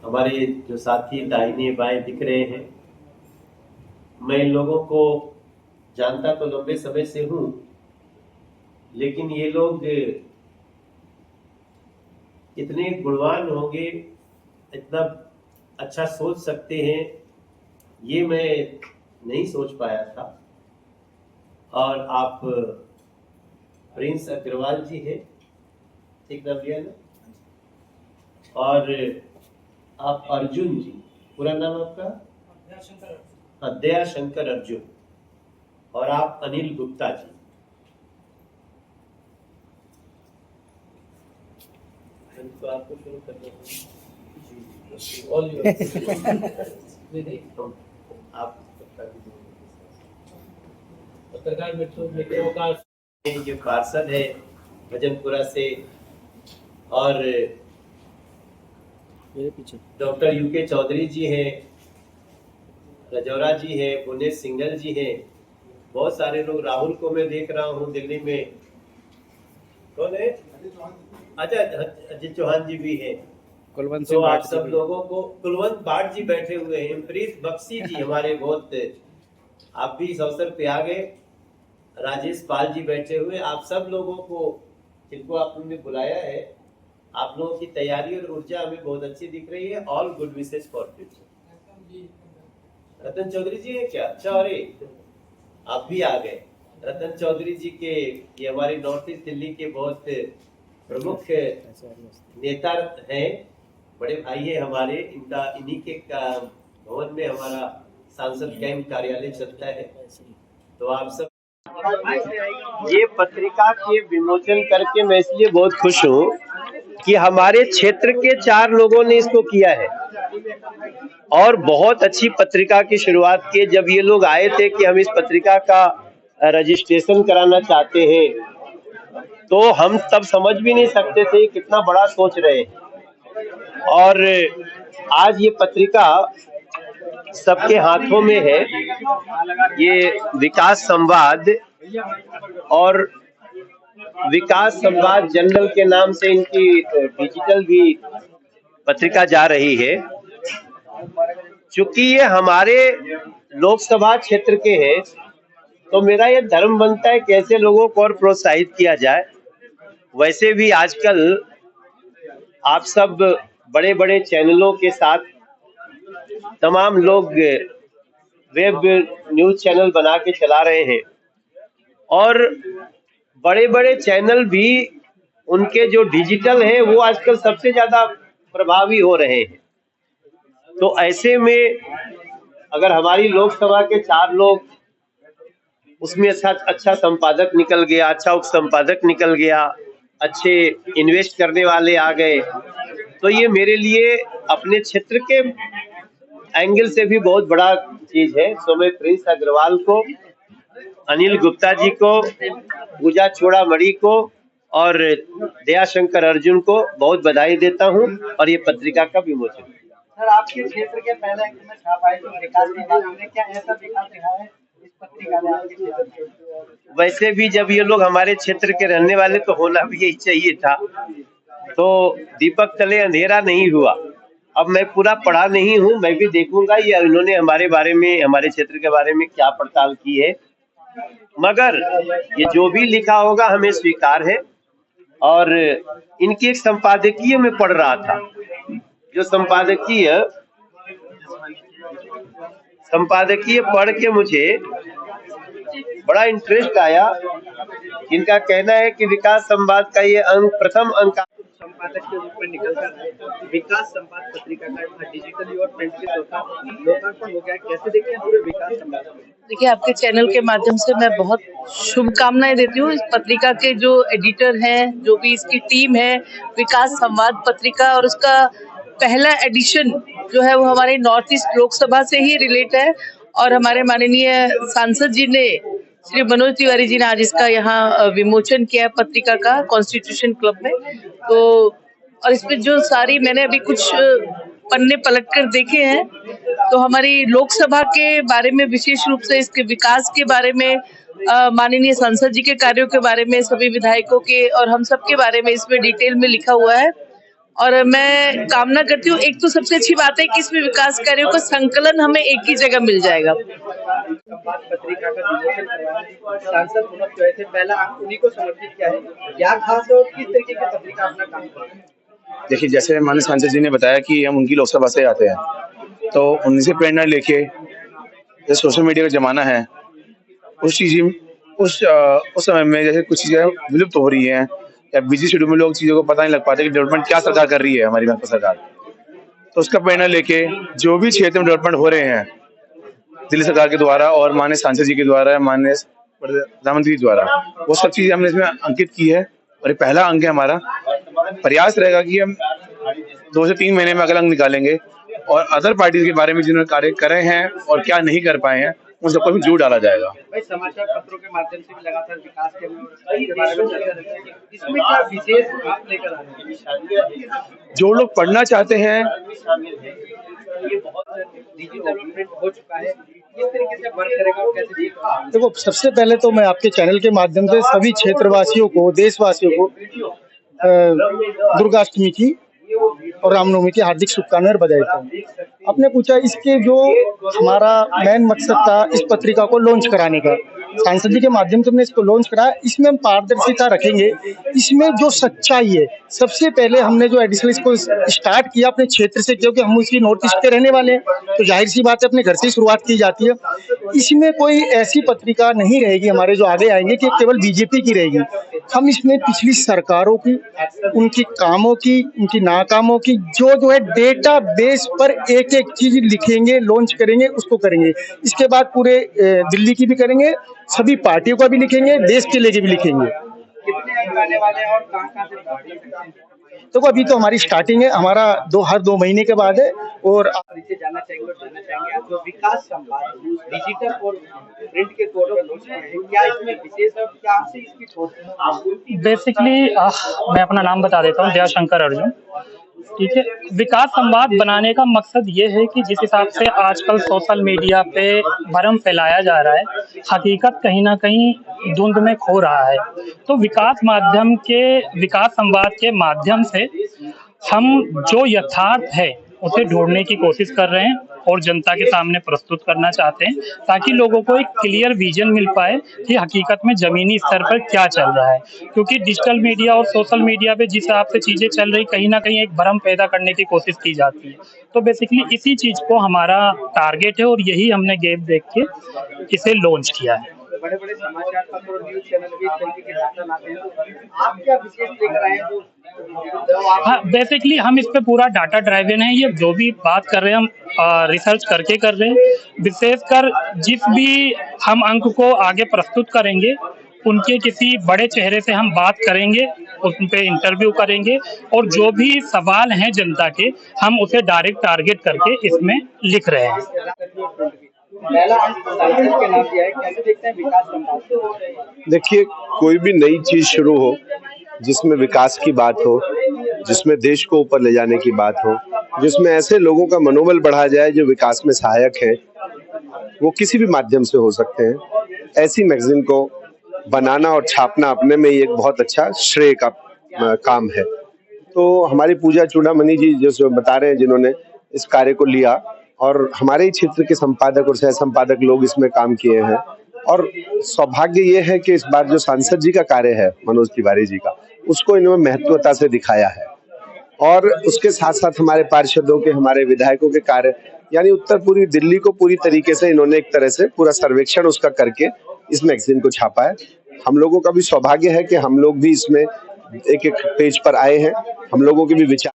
हमारे जो साथी दाहिने बाएं दिख रहे हैं, मैं इन लोगों को जानता तो लंबे समय से हूँ, लेकिन ये लोग इतने गुणवान होंगे, इतना अच्छा सोच सकते हैं, ये मैं नहीं सोच पाया था। और आप प्रिंस अग्रवाल जी हैं, ठीक नाम लिया ना? और आप अर्जुन जी, पूरा नाम आपका? दयाशंकर अर्जुन। और आप अनिल गुप्ता जी। तो आपको शुरू करना आप पत्रकार मित्रों का ये पार्षद है भजनपुरा से, और मेरे पीछे डॉक्टर यूके चौधरी जी हैं, रजौरा जी हैं, भुवनेश सिंघल जी हैं, बहुत सारे लोग। राहुल को मैं देख रहा हूँ दिल्ली में। कौन है? अच्छा, अजीत चौहान जी भी हैं। कुलवंत तो आप सब लोगों को, कुलवंत बाट जी बैठे हुए हैं, प्रीत बख्शी जी हमारे बहुत, आप भी इस अवसर पे आ गए। राजेश पाल जी बैठे हुए। आप सब लोगों को जिनको आप लोगों ने बुलाया है, आप लोगों की तैयारी और ऊर्जा हमें बहुत अच्छी दिख रही है। All good wishes for future. Ratan Chaudhary ji है क्या? अच्छा, अरे आप भी आ गए। रतन चौधरी जी के, ये हमारे नॉर्थ ईस्ट दिल्ली के बहुत प्रमुख नेता हैं, बड़े भाई है हमारे। इनका इन्हीं के भवन में हमारा सांसद कैंप कार्यालय चलता है। तो आप सब ये पत्रिका के विमोचन करके मैं इसलिए बहुत खुश हूँ कि हमारे क्षेत्र के 4 लोगों ने इसको किया है और बहुत अच्छी पत्रिका की शुरुआत की। जब ये लोग आए थे कि हम इस पत्रिका का रजिस्ट्रेशन कराना चाहते हैं, तो हम तब समझ भी नहीं सकते थे कितना बड़ा सोच रहे हैं। और आज ये पत्रिका सबके हाथों में है। ये विकास संवाद और विकास संवाद जनरल के नाम से इनकी डिजिटल भी पत्रिका जा रही है। चूंकि ये हमारे लोकसभा क्षेत्र के हैं, तो मेरा ये धर्म बनता है कैसे लोगों को और प्रोत्साहित किया जाए। वैसे भी आजकल आप सब बड़े बड़े चैनलों के साथ तमाम लोग वेब न्यूज चैनल बना के चला रहे हैं, और बड़े बड़े चैनल भी उनके जो डिजिटल है वो आजकल सबसे ज्यादा प्रभावी हो रहे हैं। तो ऐसे में अगर हमारी लोकसभा के 4 लोग, उसमें अच्छा संपादक निकल गया, अच्छा उप संपादक निकल गया, अच्छे इन्वेस्ट करने वाले आ गए, तो ये मेरे लिए अपने क्षेत्र के एंगल से भी बहुत बड़ा चीज है। तो मैं प्रिंस अग्रवाल को, अनिल गुप्ता जी को, पूजा चूड़ामणि को और दयाशंकर अर्जुन को बहुत बधाई देता हूं और ये पत्रिका का विमोचन। सर, आपके क्षेत्र के पहले अंक में छापा है तो विकास के बारे में क्या ऐसा विकास दिखा है इस पत्रिका ने आपके क्षेत्र में? वैसे भी जब ये लोग हमारे क्षेत्र के रहने वाले, तो होना भी यही चाहिए था। तो दीपक तले अंधेरा नहीं हुआ। अब मैं पूरा पढ़ा नहीं हूँ, मैं भी देखूंगा ये इन्होंने हमारे बारे में, हमारे क्षेत्र के बारे में क्या पड़ताल की है, मगर ये जो भी लिखा होगा हमें स्वीकार है। और इनकी एक संपादकीय में पढ़ रहा था, जो संपादकीय पढ़ के मुझे बड़ा इंटरेस्ट आया। इनका कहना है कि विकास संवाद का ये प्रथम अंक संपादक के रूप में निकलकर विकास संवाद पत्रिका का डिजिटली और प्रिंट के लोकार्पण हो गया। कैसे देखते हैं पूरे विकास संवाद? देखिए, आपके चैनल के माध्यम से मैं बहुत शुभकामनाएं देती हूँ। इस पत्रिका के जो एडिटर हैं, जो भी इसकी टीम है, विकास संवाद पत्रिका, और उसका पहला एडिशन जो है वो हमारे नॉर्थ ईस्ट लोकसभा से ही रिलेट है। और हमारे माननीय सांसद जी ने, श्री मनोज तिवारी जी ने आज इसका यहाँ विमोचन किया पत्रिका का कॉन्स्टिट्यूशन क्लब में। तो और इसमें जो सारी मैंने अभी कुछ पन्ने पलट कर देखे हैं, तो हमारी लोकसभा के बारे में, विशेष रूप से इसके विकास के बारे में, माननीय सांसद जी के कार्यों के बारे में, सभी विधायकों के और हम सब के बारे में इसमें डिटेल में लिखा हुआ है। और मैं कामना करती हूँ, एक तो सबसे अच्छी बात है कि इसमें विकास कार्यों का संकलन हमें एक ही जगह मिल जाएगा। संवाद पत्रिका का विमोचन करवाया, सांसद पुनः चुने थे, पहला अंक उन्हीं को समर्पित किया है। क्या खास है और किस तरीके की पत्रिका अपना काम कर रही है? देखिए, जैसे माननीय सांसद जी ने बताया कि हम उनकी लोकसभा से आते हैं, तो उन्हीं से प्रेरणा लेके जो सोशल मीडिया का जमाना है, उस समय में जैसे कुछ चीजें विलुप्त हो रही हैं या बिजी शेड्यूल में लोग चीजों को पता नहीं लग पाते कि डेवलपमेंट क्या सरकार कर रही है, हमारी भाजपा सरकार। तो उसका प्रेरणा लेके जो भी क्षेत्र में डेवलपमेंट हो रहे हैं दिल्ली सरकार के द्वारा और माननीय सांसद जी के द्वारा, माननीय प्रधानमंत्री द्वारा, वो सब चीजें हमने इसमें अंकित की है। और ये पहला अंक है हमारा। प्रयास रहेगा कि हम 2 से 3 महीने में अगला अंक निकालेंगे और अदर पार्टीज के बारे में जिन्होंने कार्य करे हैं और क्या नहीं कर पाए हैं उन सबको भी जोड़ डाला जाएगा। भाई, समाचार पत्रों के माध्यम से भी लगातार विकास के बारे में चर्चा रहती है, इसमें क्या विशेष आप लेकर आ रहे हैं? जो लोग पढ़ना चाहते हैं, ये बहुत डिजिटल प्रिंट हो चुका है, किस तरीके से वर्क करेगा और कैसे देखेगा? देखो, सबसे पहले तो मैं आपके चैनल के माध्यम से सभी क्षेत्रवासियों को, देशवासियों को दुर्गाष्टमी की और रामनवमी की हार्दिक शुभकामनाएं बधाई देता हूं। आपने पूछा इसके जो हमारा मेन मकसद था इस पत्रिका को लॉन्च कराने का, सांसद जी के माध्यम से हमने इसको लॉन्च कराया। इसमें हम पारदर्शिता रखेंगे, इसमें जो सच्चाई है, सबसे पहले हमने जो एडिशनल इसको स्टार्ट किया अपने क्षेत्र से, क्योंकि हम उसकी नॉर्थ ईस्ट के रहने वाले हैं, तो जाहिर सी बात है अपने घर से ही शुरुआत की जाती है। इसमें कोई ऐसी पत्रिका नहीं रहेगी हमारे जो आगे आएंगे कि केवल बीजेपी की रहेगी। हम इसमें पिछली सरकारों की, उनकी कामों की, उनकी नाकामों की जो है डेटा बेस पर एक एक चीज लिखेंगे, लॉन्च करेंगे, उसको करेंगे। इसके बाद पूरे दिल्ली की भी करेंगे, सभी पार्टियों का भी लिखेंगे, देश के लिए भी लिखेंगे। कितने अंक आने वाले हैं और कहाँ से start कर सकते हैं? तो अभी तो हमारी स्टार्टिंग है, हमारा हर 2 महीने के बाद है। और इसे जानना चाहेंगे आप जो विकास संवाद डिजिटल और प्रिंट के दोनों लॉन्च कर रहे हैं, क्या इसमें विशेष है, क्या से इसकी सोच? बेसिकली मैं अपना नाम बता देता हूँ, दयाशंकर अर्जुन। ठीक है, विकास संवाद बनाने का मकसद ये है कि जिस हिसाब से आजकल सोशल मीडिया पे भरम फैलाया जा रहा है, हकीकत कहीं ना कहीं धुंध में खो रहा है। तो विकास संवाद के माध्यम से हम जो यथार्थ है उसे ढूंढने की कोशिश कर रहे हैं और जनता के सामने प्रस्तुत करना चाहते हैं, ताकि लोगों को एक क्लियर विजन मिल पाए कि हकीकत में जमीनी स्तर पर क्या चल रहा है। क्योंकि डिजिटल मीडिया और सोशल मीडिया पे जिस हिसाब से चीजें चल रही, कहीं ना कहीं एक भ्रम पैदा करने की कोशिश की जाती है। तो बेसिकली इसी चीज को हमारा टारगेट है और यही हमने गैप देख के इसे लॉन्च किया है। बड़े बड़े समाचार पत्र और न्यूज चैनल भी इस तरीके के डाटा लाते हैं, तो आप क्या विशेष लेकर आए हैं? हाँ, बेसिकली हम इस पे पूरा डाटा ड्राइवन है। ये जो भी बात कर रहे हैं हम रिसर्च करके कर रहे हैं। विशेषकर जिस भी हम अंक को आगे प्रस्तुत करेंगे, उनके किसी बड़े चेहरे से हम बात करेंगे, उन पे इंटरव्यू करेंगे और जो भी सवाल हैं जनता के, हम उसे डायरेक्ट टारगेट करके इसमें लिख रहे हैं। पहला अंक सांसद के नाम दिया है, कैसे देखते हैं विकास संवाद? देखिए, कोई भी नई चीज शुरू हो जिसमें विकास की बात हो, जिसमें देश को ऊपर ले जाने की बात हो, जिसमें ऐसे लोगों का मनोबल बढ़ा जाए जो विकास में सहायक है, वो किसी भी माध्यम से हो सकते हैं। ऐसी मैगजीन को बनाना और छापना अपने में ही एक बहुत अच्छा श्रेय का काम है। तो हमारी पूजा चूड़ामणि जी जो बता रहे हैं, जिन्होंने इस कार्य को लिया, और हमारे ही क्षेत्र के संपादक और सह संपादक लोग इसमें काम किए हैं। और सौभाग्य ये है कि इस बार जो सांसद जी का कार्य है, मनोज तिवारी जी का, उसको इन्होंने महत्वता से दिखाया है। और उसके साथ साथ हमारे पार्षदों के, हमारे विधायकों के कार्य, यानी उत्तर पूरी दिल्ली को पूरी तरीके से इन्होंने एक तरह से पूरा सर्वेक्षण उसका करके इस मैगजीन को छापा है। हम लोगों का भी सौभाग्य है कि हम लोग भी इसमें एक एक पेज पर आए हैं। हम लोगों के भी विचार